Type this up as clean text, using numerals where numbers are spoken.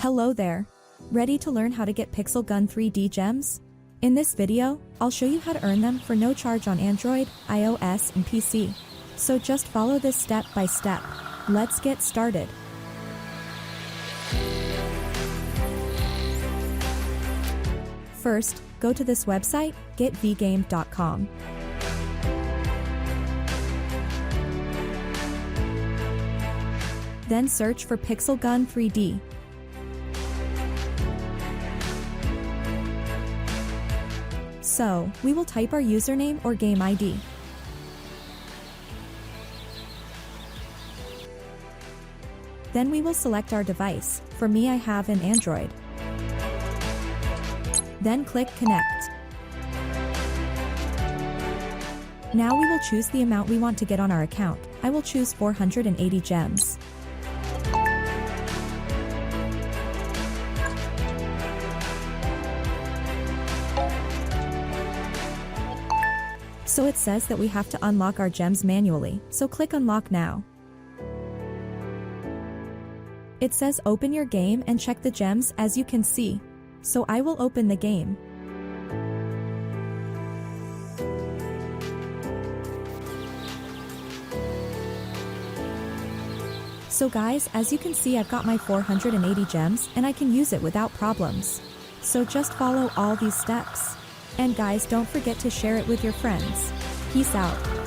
Hello there. Ready to learn how to get Pixel Gun 3D gems? In this video, I'll show you how to earn them for no charge on Android, iOS, and PC. So just follow this step by step. Let's get started. First, go to this website, getvgame.com. Then search for Pixel Gun 3D. So, we will type our username or game ID. Then we will select our device. For me, I have an Android. Then click Connect. Now we will choose the amount we want to get on our account. I will choose 480 gems. So it says that we have to unlock our gems manually, so click Unlock Now. It says open your game and check the gems as you can see. So I will open the game. So guys, as you can see, I've got my 480 gems and I can use it without problems. So just follow all these steps. And guys, don't forget to share it with your friends. Peace out.